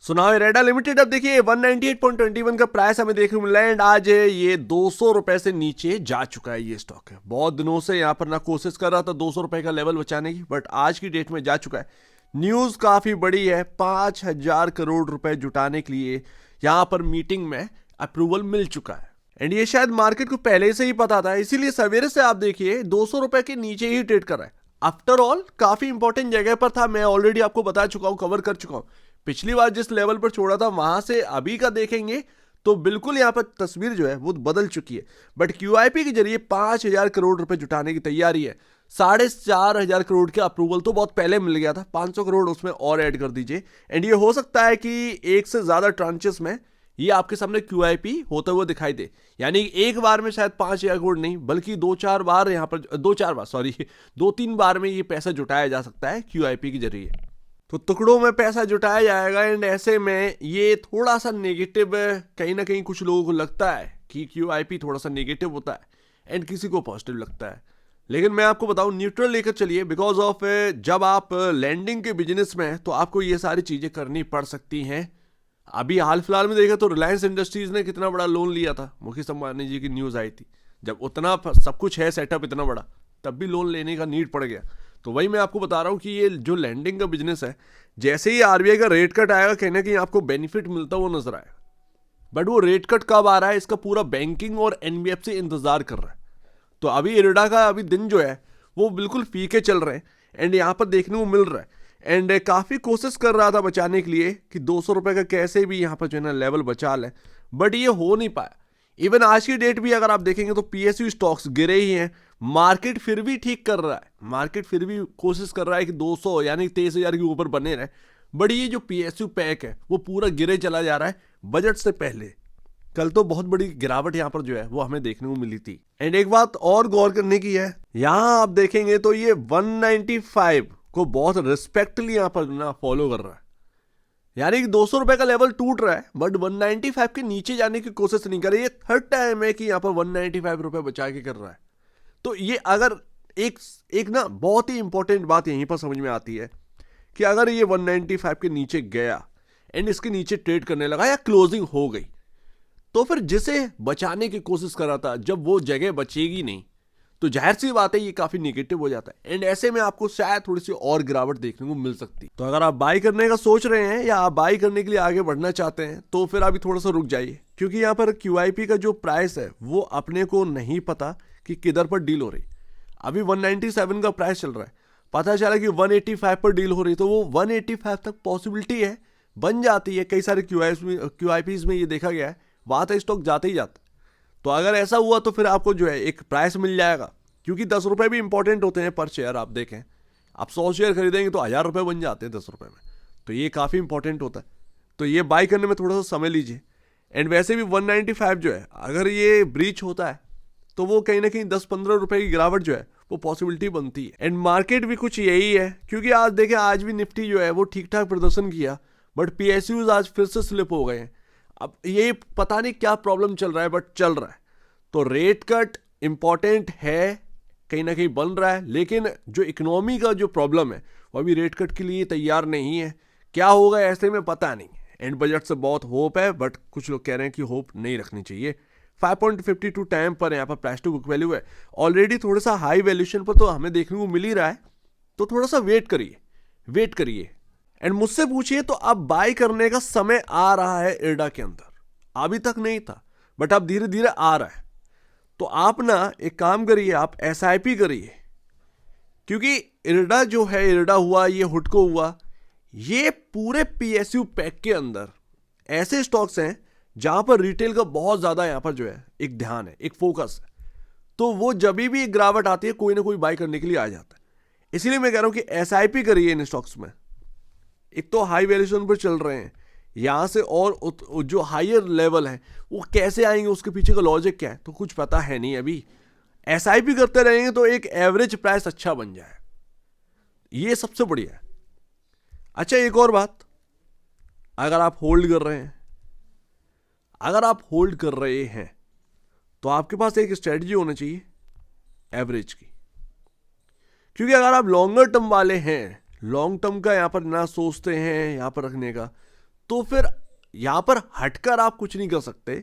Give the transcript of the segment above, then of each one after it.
सुनाओ रेडा लिमिटेड अब देखिए 198.21 का प्राइस हमें देखने को मिला है एंड आज ये 200 रुपए से नीचे जा चुका है। ये स्टॉक है बहुत दिनों से यहाँ पर ना कोशिश कर रहा था 200 रुपए का लेवल बचाने की, बट आज की डेट में जा चुका है। न्यूज काफी बड़ी है, 5,000 करोड़ रुपए जुटाने के लिए यहाँ पर मीटिंग में अप्रूवल मिल चुका है एंड ये शायद मार्केट को पहले से ही पता था, इसीलिए सवेरे से आप देखिए 200 रुपए के नीचे ही ट्रेड कर रहा है। आफ्टर ऑल काफी इंपॉर्टेंट जगह पर था, मैं ऑलरेडी आपको बता चुका हूं, कवर कर चुका हूं। पिछली बार जिस लेवल पर छोड़ा था वहां से अभी का देखेंगे तो बिल्कुल यहां पर तस्वीर जो है वो बदल चुकी है। बट क्यूआईपी के जरिए 5,000 करोड़ रुपए जुटाने की तैयारी है। 4,500 करोड़ के अप्रूवल तो बहुत पहले मिल गया था, 500 करोड़ उसमें और ऐड कर दीजिए एंड ये हो सकता है कि एक से ज्यादा ट्रांचेस में ये आपके सामने क्यूआईपी होता हुआ दिखाई दे। यानी एक बार में शायद 5,000 करोड़ नहीं बल्कि दो तीन बार में ये पैसा जुटाया जा सकता है क्यूआईपी के जरिए। तो टुकड़ों में पैसा जुटाया जाएगा एंड ऐसे में ये थोड़ा सा नेगेटिव कहीं ना कहीं कुछ लोगों को लगता है कि क्यूआईपी थोड़ा सा नेगेटिव होता है एंड किसी को पॉजिटिव लगता है। लेकिन मैं आपको बताऊं न्यूट्रल लेकर चलिए, बिकॉज ऑफ जब आप लैंडिंग के बिजनेस में हैं तो आपको ये सारी चीजें करनी पड़ सकती हैं। अभी हाल फिलहाल में देखा तो रिलायंस इंडस्ट्रीज ने कितना बड़ा लोन लिया था, मुकेश अंबानी जी की न्यूज आई थी। जब उतना सब कुछ है सेटअप इतना बड़ा, तब भी लोन लेने का नीड पड़ गया। तो वही मैं आपको बता रहा हूँ कि ये जो लैंडिंग का बिजनेस है, जैसे ही आरबीआई का रेट कट आएगा कहीं ना कहीं आपको बेनिफिट मिलता हुआ नजर आएगा। बट वो रेट कट कब आ रहा है इसका पूरा बैंकिंग और एनबीएफसी इंतजार कर रहा है। तो अभी इरडा का अभी दिन जो है वो बिल्कुल फीके चल रहे हैं एंड यहाँ पर देखने को मिल रहा है एंड काफी कोशिश कर रहा था बचाने के लिए कि 200 रुपए का कैसे भी यहाँ पर जो है ना लेवल बचा लें, बट ये हो नहीं पाया। इवन आज की डेट भी अगर आप देखेंगे तो पीएसयू स्टॉक्स गिरे ही हैं, मार्केट फिर भी ठीक कर रहा है, मार्केट फिर भी कोशिश कर रहा है कि 200 यानी 23,000 के ऊपर बने रहे। बट ये जो पीएसयू पैक है वो पूरा गिरे चला जा रहा है बजट से पहले। कल तो बहुत बड़ी गिरावट यहाँ पर जो है वो हमें देखने को मिली थी एंड एक बात और गौर करने की है, यहाँ आप देखेंगे तो ये 195 को बहुत रिस्पेक्टली यहाँ पर ना फॉलो कर रहा है। यानी कि 200 रुपए का लेवल टूट रहा है बट 195 के नीचे जाने की कोशिश नहीं कर रही। ये थर्ड टाइम है कि यहाँ पर 195 रुपए बचा के कर रहा है। तो ये अगर एक ना बहुत ही इंपॉर्टेंट बात यहीं पर समझ में आती है कि अगर ये 195 के नीचे गया एंड इसके नीचे ट्रेड करने लगा या क्लोजिंग हो गई, तो फिर जिसे बचाने की कोशिश कर रहा था जब वो जगह बचेगी नहीं तो जाहिर सी बात है ये काफी नेगेटिव हो जाता है एंड ऐसे में आपको शायद थोड़ी सी और गिरावट देखने को मिल सकती। तो अगर आप बाई करने का सोच रहे हैं या आप बाई करने के लिए आगे बढ़ना चाहते हैं तो फिर अभी थोड़ा सा रुक जाइए, क्योंकि यहाँ पर क्यूआईपी का जो प्राइस है वो अपने को नहीं पता कि किधर पर डील हो रही। अभी 197 का प्राइस चल रहा है, पता चला कि 185 पर डील हो रही, तो वो 185 तक पॉसिबिलिटी है बन जाती है। कई सारे क्यूआईपीज में ये देखा गया है, वहां तक स्टॉक जाते ही जाता है। तो अगर ऐसा हुआ तो फिर आपको जो है एक प्राइस मिल जाएगा, क्योंकि 10 रुपए भी इंपॉर्टेंट होते हैं पर शेयर। आप देखें आप 100 शेयर खरीदेंगे तो 1,000 रुपए बन जाते हैं 10 रुपए में, तो ये काफ़ी इंपॉर्टेंट होता है। तो ये बाई करने में थोड़ा सा समय लीजिए एंड वैसे भी 195 जो है अगर ये ब्रीच होता है तो वो कहीं ना कहीं 10-15 रुपए की गिरावट जो है वो पॉसिबिलिटी बनती है एंड मार्केट भी कुछ यही है। क्योंकि आज देखें आज भी निफ्टी जो है वो ठीक ठाक प्रदर्शन किया बट पीएसयूज आज फिर से स्लिप हो गए हैं। अब ये पता नहीं क्या प्रॉब्लम चल रहा है बट चल रहा है। तो रेट कट इंपॉर्टेंट है, कहीं ना कहीं बन रहा है, लेकिन जो इकोनॉमी का जो प्रॉब्लम है वो अभी रेट कट के लिए तैयार नहीं है। क्या होगा ऐसे में पता नहीं। एंड बजट से बहुत होप है बट कुछ लोग कह रहे हैं कि होप नहीं रखनी चाहिए। 5.52 टाइम पर यहाँ पर प्राइस टू बुक वैल्यू है, ऑलरेडी थोड़ा सा हाई वैल्यूएशन पर तो हमें देखने को मिल ही रहा है। तो थोड़ा सा वेट करिए एंड मुझसे पूछिए तो अब बाय करने का समय आ रहा है इरडा के अंदर। अभी तक नहीं था बट अब धीरे धीरे आ रहा है। तो आप ना एक काम करिए, आप एसआईपी करिए, क्योंकि इरडा जो है, इरडा हुआ, ये हुडको हुआ, ये पूरे पीएसयू पैक के अंदर ऐसे स्टॉक्स हैं जहां पर रिटेल का बहुत ज्यादा यहां पर जो है एक ध्यान है, एक फोकस है। तो वो जब भी एक गिरावट आती है कोई ना कोई बाय करने के लिए आ जाता है। इसीलिए मैं कह रहा हूं कि एसआईपी करिए इन स्टॉक्स में। एक तो हाई वैल्यूएशन पर चल रहे हैं, यहां से और जो हायर लेवल है वो कैसे आएंगे, उसके पीछे का लॉजिक क्या है तो कुछ पता है नहीं अभी। एसआईपी करते रहेंगे तो एक एवरेज प्राइस अच्छा बन जाए, ये सबसे बढ़िया है। अच्छा एक और बात, अगर आप होल्ड कर रहे हैं तो आपके पास एक स्ट्रेटजी होना चाहिए एवरेज की। क्योंकि अगर आप लॉन्गर टर्म वाले हैं, लॉन्ग टर्म का यहां पर ना सोचते हैं यहां पर रखने का, तो फिर यहां पर हटकर आप कुछ नहीं कर सकते।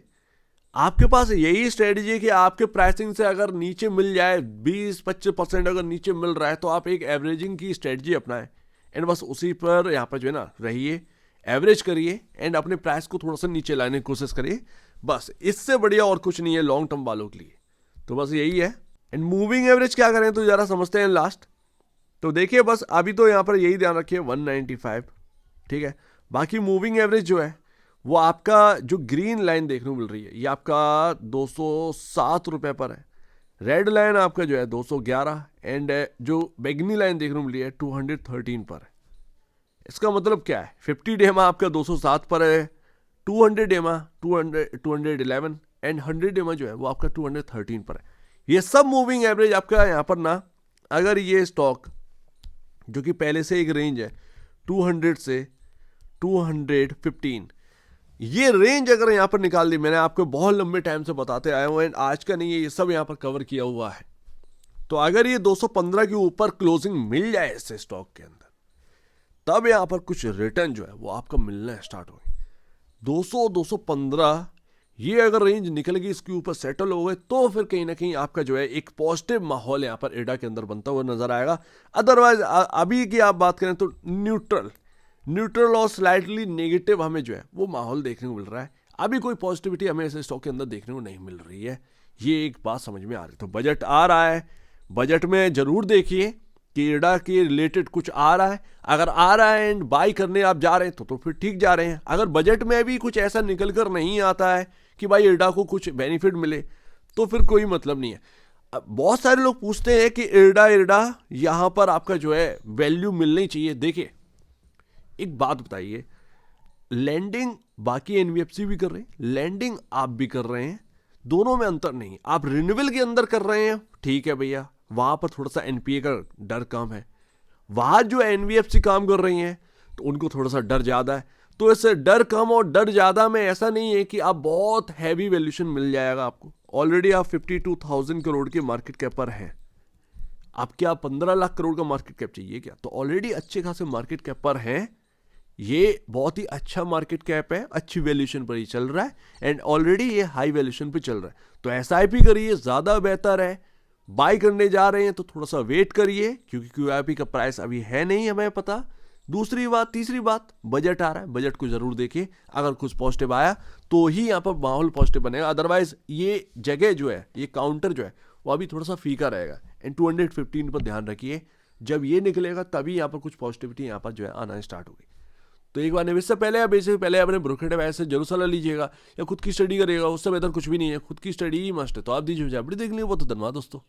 आपके पास यही स्ट्रेटजी है कि आपके प्राइसिंग से अगर नीचे मिल जाए 20-25% अगर नीचे मिल रहा है तो आप एक एवरेजिंग की स्ट्रेटजी अपनाएं एंड बस उसी पर यहाँ पर जो है ना रहिए, एवरेज करिए एंड अपने प्राइस को थोड़ा सा नीचे लाने की कोशिश करिए। बस इससे बढ़िया और कुछ नहीं है लॉन्ग टर्म वालों के लिए, तो बस यही है। एंड मूविंग एवरेज क्या करें तो जरा समझते हैं लास्ट। तो देखिए बस अभी तो यहाँ पर यही ध्यान रखिए 195, ठीक है। बाकी मूविंग एवरेज जो है वो आपका जो ग्रीन लाइन देखने को मिल रही है ये आपका 207 रुपये पर है। रेड लाइन आपका जो है 211 एंड जो बैगनी लाइन देखने को मिल रही है 213 पर है। इसका मतलब क्या है, 50 डेमा आपका 207 पर है, 200 डेमा 211 एंड 100 डेमा जो है वो आपका 213 पर है। ये सब मूविंग एवरेज आपका यहाँ पर ना, अगर ये स्टॉक जो कि पहले से एक रेंज है 200 से 215, ये रेंज अगर यहाँ पर निकाल दी, मैंने आपको बहुत लंबे टाइम से बताते आया हूँ एंड आज का नहीं है, ये सब यहाँ पर कवर किया हुआ है। तो अगर ये 215 के ऊपर क्लोजिंग मिल जाए इससे स्टॉक के अंदर, तब यहाँ पर कुछ रिटर्न जो है वो आपका मिलना स्टार्ट हो गए। 200-215 ये अगर रेंज निकल गई, इसके ऊपर सेटल हो गए, तो फिर कहीं ना कहीं आपका जो है एक पॉजिटिव माहौल यहाँ पर एडा के अंदर बनता हुआ नजर आएगा। अदरवाइज अभी की आप बात करें तो न्यूट्रल और स्लाइटली नेगेटिव हमें जो है वो माहौल देखने को मिल रहा है। अभी कोई पॉजिटिविटी हमें ऐसे स्टॉक के अंदर देखने को नहीं मिल रही है, ये एक बात समझ में आ रही। तो बजट आ रहा है, बजट में जरूर देखिए कि एडा के रिलेटेड कुछ आ रहा है। अगर आ रहा है एंड बाई करने आप जा रहे हैं तो फिर ठीक जा रहे हैं। अगर बजट में भी कुछ ऐसा निकल कर नहीं आता है कि भाई एडा को कुछ बेनिफिट मिले, तो फिर कोई मतलब नहीं है। बहुत सारे लोग पूछते हैं कि एडा यहाँ पर आपका जो है वैल्यू मिलनी चाहिए। देखिए एक बात बताइए, लैंडिंग बाकी एनबीएफसी भी कर रहे हैं, लैंडिंग आप भी कर रहे हैं, दोनों में अंतर नहीं। आप रिन्यूअल के अंदर कर रहे हैं, ठीक है भैया, वहां पर थोड़ा सा एनपीए का डर कम है। वहां जो एनबीएफसी काम कर रही हैं तो उनको थोड़ा सा डर ज्यादा है। तो ऐसे डर कम और डर ज्यादा में ऐसा नहीं है कि आप बहुत हैवी वैल्यूएशन मिल जाएगा आपको। ऑलरेडी आप 52,000 करोड़ के मार्केट कैप पर हैं। आप क्या 15 लाख करोड़ का मार्केट कैप चाहिए क्या? तो ऑलरेडी अच्छे खासे मार्केट कैप पर हैं। ये बहुत ही अच्छा मार्केट कैप है, अच्छी वैल्यूएशन पर ही चल रहा है एंड ऑलरेडी ये हाई वैल्यूएशन पे चल रहा है। तो एसआईपी करिए, ज्यादा बेहतर है। बाय करने जा रहे हैं तो थोड़ा सा वेट करिए, क्योंकि क्यूआईपी का प्राइस अभी है नहीं हमें पता। दूसरी बात, तीसरी बात, बजट आ रहा है, बजट को जरूर देखिए। अगर कुछ पॉजिटिव आया तो ही यहाँ पर माहौल पॉजिटिव बनेगा, अदरवाइज ये जगह जो है, ये काउंटर जो है वो अभी थोड़ा सा फीका रहेगा। एंड 215 पर ध्यान रखिए, जब ये निकलेगा तभी यहाँ पर कुछ पॉजिटिविटी यहाँ पर जो है आना स्टार्ट होगी। तो एक बार निवेश से पहले या बेचने से पहले अपने ब्रोकर एडवाइस से जरूर सलाह लीजिएगा, या खुद की स्टडी करिएगा, उससे बेहतर कुछ भी नहीं है। खुद की स्टडी ही मस्ट है। तो आप दीजिए अपडेट देख लीजिए। बहुत धन्यवाद दोस्तों।